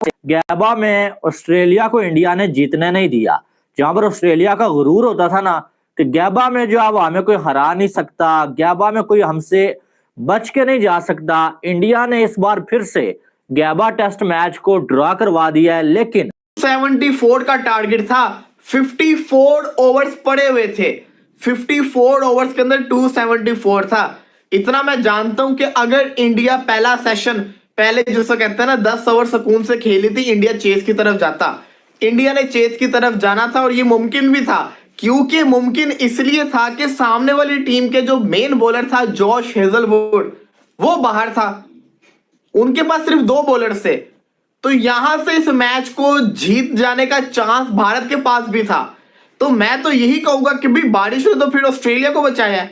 गैबा में ऑस्ट्रेलिया को इंडिया ने जीतने नहीं दिया। जहां पर ऑस्ट्रेलिया का गुरूर होता था ना कि गैबा में जो है वो हमें कोई हरा नहीं सकता, गैबा में कोई हमसे बच के नहीं जा सकता। इंडिया ने इस बार फिर से गैबा टेस्ट मैच को ड्रॉ करवा दिया है। लेकिन 74 का टारगेट था, 54 ओवर्स पड़े हुए थे, 54 ओवर्स के अंदर 274 था। इतना मैं जानता हूं कि अगर इंडिया पहला सेशन पहले जिसको कहते हैं ना 10 ओवर सुकून से खेली थी, इंडिया चेस की तरफ जाता। इंडिया ने चेस की तरफ जाना था और ये मुमकिन भी था। क्योंकि मुमकिन इसलिए था कि सामने वाली टीम के जो मेन बॉलर था जॉश हेजलवुड, वो बाहर था, उनके पास सिर्फ 2 बॉलर्स थे। तो यहां से इस मैच को जीत जाने का चांस भारत के पास भी था। तो मैं तो यही कहूंगा कि भी बारिश ने तो फिर ऑस्ट्रेलिया को बचाया है,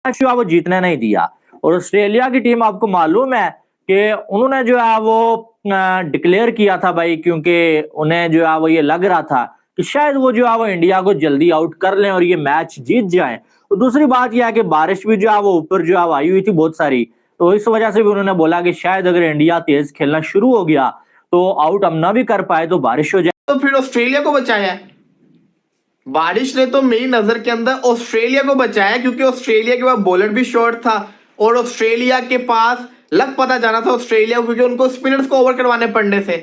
मैच वो जीतने नहीं दिया। और ऑस्ट्रेलिया की टीम आपको मालूम है कि उन्होंने जो है वो डिक्लेयर किया था भाई, क्योंकि उन्हें जो है वो ये लग रहा था कि शायद वो जो है वो इंडिया को जल्दी आउट कर लें और ये मैच जीत जाएं। तो दूसरी बात यह है कि बारिश भी जो है वो ऊपर जो है वो आई हुई थी बहुत सारी, तो इस वजह से भी उन्होंने बोला कि शायद अगर इंडिया तेज खेलना शुरू हो गया तो आउट हम ना भी कर पाए तो बारिश हो जाए। तो फिर ऑस्ट्रेलिया को बचाया है। बारिश ने तो मेरी नजर के अंदर ऑस्ट्रेलिया को बचाया, क्योंकि ऑस्ट्रेलिया के पास बॉलर भी शॉर्ट था और ऑस्ट्रेलिया के पास लग पता जाना था ऑस्ट्रेलिया को, क्योंकि उनको स्पिनर्स को ओवर करवाने पड़ने थे।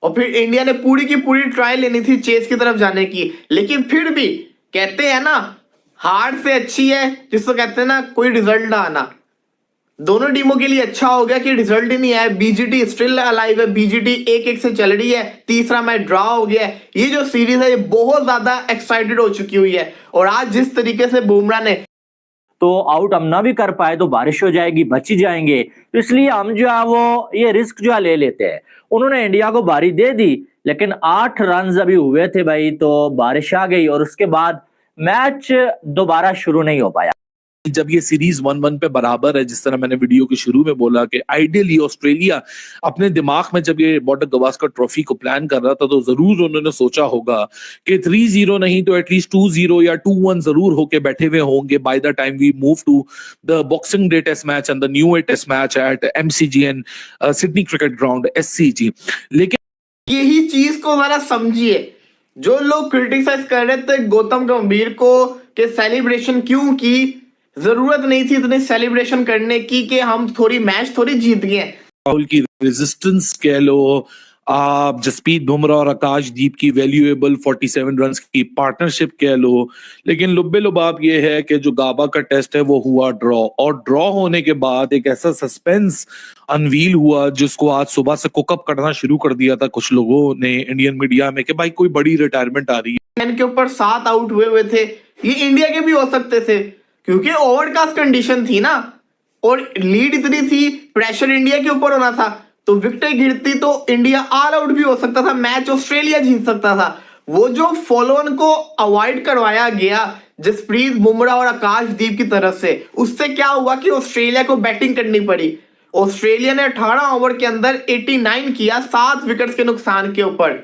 और फिर इंडिया ने पूरी की पूरी ट्राई लेनी थी चेस की तरफ जाने की। लेकिन फिर भी कहते हैं ना, हार से अच्छी है जिसको कहते हैं ना कोई रिजल्ट ना आना। दोनों टीमों के लिए अच्छा हो गया कि रिजल्ट ही नहीं आया। बीजीटी स्टिल अलाइव है, बीजीटी 1-1 से चल रही है, तीसरा मैच ड्रॉ हो गया है। ये जो सीरीज है ये बहुत ज्यादा एक्साइटेड हो चुकी हुई है। और आज जिस तरीके से बुमराह ने तो आउट हम ना भी कर पाए तो बारिश हो जाएगी, बच ही जाएंगे, तो इसलिए हम जो है वो ये रिस्क जो है ले लेते हैं। उन्होंने इंडिया को बारी दे दी, लेकिन 8 रन अभी हुए थे भाई, तो बारिश आ गई और उसके बाद मैच दोबारा शुरू नहीं हो पाया। जब ये सीरीज 1-1 पे बराबर है, जिस तरह मैंने वीडियो के शुरू में बोला कि आइडियली ऑस्ट्रेलिया अपने दिमाग में जब ये बॉर्डर गवास्कर ट्रॉफी को प्लान कर रहा था तो जरूर उन्होंने सोचा होगा कि 3-0 नहीं तो एटलीस्ट 2-0 या 2-1 जरूर होके बैठे हुए होंगे by the time we move to the Boxing Day test match and the new test match at MCGN Sydney cricket ground SCG। लेकिन यही चीज को जरा समझिए। जो लोग क्रिटिसाइज कर रहे थे गौतम गंभीर को कि सेलिब्रेशन क्यों की, जरूरत नहीं थी इतनी सेलिब्रेशन करने की कि हम मैच थोड़ी जीत गए। राहुल की रेजिस्टेंस कह लो, आप जसप्रीत बुमराह और आकाशदीप की वैल्यूएबल 47 रन्स की पार्टनरशिप कह लो, लेकिन लुब्बे लुबाब ये है कि जो गाबा का टेस्ट है वो हुआ ड्रॉ, और ड्रॉ होने के बाद एक ऐसा सस्पेंस अनवील हुआ जिसको आज सुबह से कुकअप करना शुरू कर दिया था कुछ लोगों ने इंडियन मीडिया में कि भाई कोई बड़ी रिटायरमेंट आ रही है। इनके ऊपर 7 आउट हुए थे, ये इंडिया के भी हो सकते थे क्योंकि ओवरकास्ट कंडीशन थी ना, और लीड इतनी थी, प्रेशर इंडिया के ऊपर होना था, तो विकेट गिरती तो इंडिया ऑल आउट भी हो सकता था, मैच ऑस्ट्रेलिया जीत सकता था। वो जो फॉलो ऑन को अवॉइड करवाया गया जसप्रीत बुमराह और आकाशदीप की तरफ से, उससे क्या हुआ कि ऑस्ट्रेलिया को बैटिंग करनी पड़ी। ऑस्ट्रेलिया ने 18 ओवर के अंदर 89 किया, 7 विकेट्स के नुकसान के ऊपर,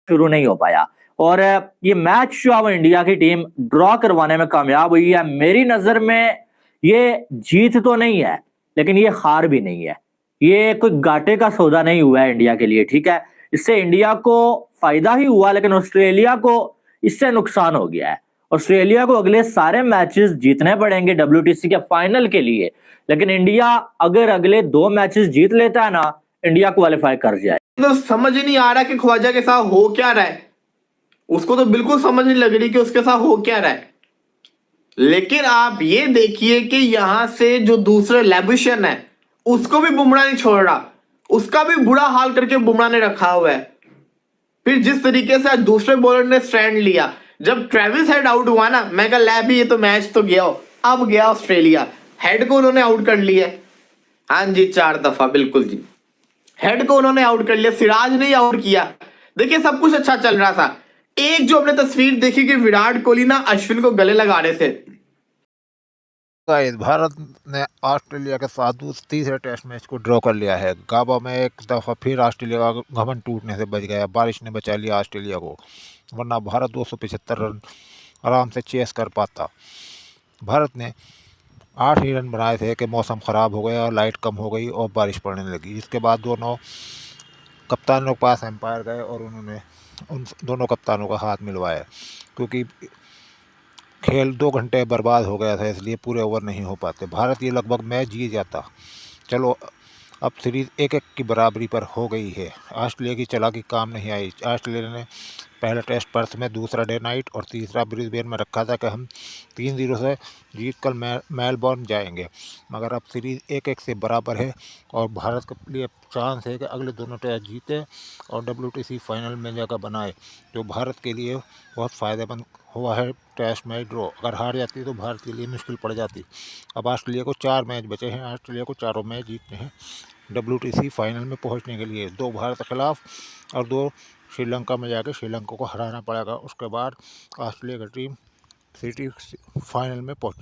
शुरू नहीं हो पाया और ये मैच जो है इंडिया की टीम ड्रॉ करवाने में कामयाब हुई है। मेरी नजर में ये जीत तो नहीं है, लेकिन ये हार भी नहीं है। ये कोई घाटे का सौदा नहीं हुआ है इंडिया के लिए, ठीक है। इससे इंडिया को फायदा ही हुआ, लेकिन ऑस्ट्रेलिया को इससे नुकसान हो गया है। ऑस्ट्रेलिया को अगले सारे मैचेस जीतने पड़ेंगे WTC के फाइनल के लिए, लेकिन इंडिया अगर अगले 2 मैचेस जीत लेता है ना, इंडिया क्वालिफाई कर जाए। तो समझ ही नहीं आ रहा कि ख्वाजा के साथ हो क्या रहा है, उसको तो बिल्कुल समझ नहीं लग रही कि उसके साथ हो क्या रहा है। लेकिन आप ये देखिए कि यहां से जो दूसरे लेबिशन है उसको भी बुमराह नहीं छोड़ रहा, उसका भी बुरा हाल करके बुमराह ने रखा हुआ है। फिर जिस तरीके से आज दूसरे बॉलर ने स्टैंड लिया, जब ट्रेविस हेड आउट हुआ ना, मैं कहा लै भी ये तो मैच तो गया हो। अब गया ऑस्ट्रेलिया, हेड को उन्होंने आउट कर लिया। हाँ जी, 4 दफा, बिल्कुल जी, हेड को उन्होंने आउट कर लिया, सिराज ने आउट किया। देखिए सब कुछ अच्छा चल रहा था। एक जो हमने तस्वीर देखी कि विराट कोहली ना अश्विन को गले लगा रहे थे। भारत ने ऑस्ट्रेलिया के साथ तीसरे टेस्ट मैच को ड्रॉ कर लिया है। गाबा में एक दफ़ा फिर ऑस्ट्रेलिया का घमंड टूटने से बच गया। बारिश ने बचा लिया ऑस्ट्रेलिया को, वरना भारत 275 रन आराम से चेस कर पाता। भारत ने 8 ही रन बनाए थे कि मौसम ख़राब हो गया और लाइट कम हो गई और बारिश पड़ने लगी। इसके बाद दोनों कप्तानों के पास एम्पायर गए और उन्होंने उन दोनों कप्तानों का हाथ मिलवाया, क्योंकि खेल 2 घंटे बर्बाद हो गया था, इसलिए पूरे ओवर नहीं हो पाते। भारत ये लगभग मैच जीत जाता। चलो अब सीरीज़ 1-1 की बराबरी पर हो गई है। ऑस्ट्रेलिया की चालाकी काम नहीं आई। ऑस्ट्रेलिया ने पहला टेस्ट पर्थ में, दूसरा डे नाइट और तीसरा ब्रिस्बेन में रखा था कि हम 3-0 से जीत कर मेलबोर्न जाएंगे, मगर अब सीरीज़ 1-1 से बराबर है और भारत के लिए चांस है कि अगले दोनों टेस्ट जीते और WTC फाइनल में जगह बनाए, जो भारत के लिए बहुत फ़ायदेमंद हुआ है। टेस्ट मैच ड्रॉ अगर हार जाती तो भारत के लिए मुश्किल पड़ जाती। अब ऑस्ट्रेलिया को 4 मैच बचे हैं, ऑस्ट्रेलिया को चारों मैच जीतने हैं WTC फाइनल में पहुंचने के लिए। 2 भारत के खिलाफ और 2 श्रीलंका में जाके श्रीलंका को हराना पड़ेगा। उसके बाद ऑस्ट्रेलिया की टीम सिटी फाइनल में पहुंची।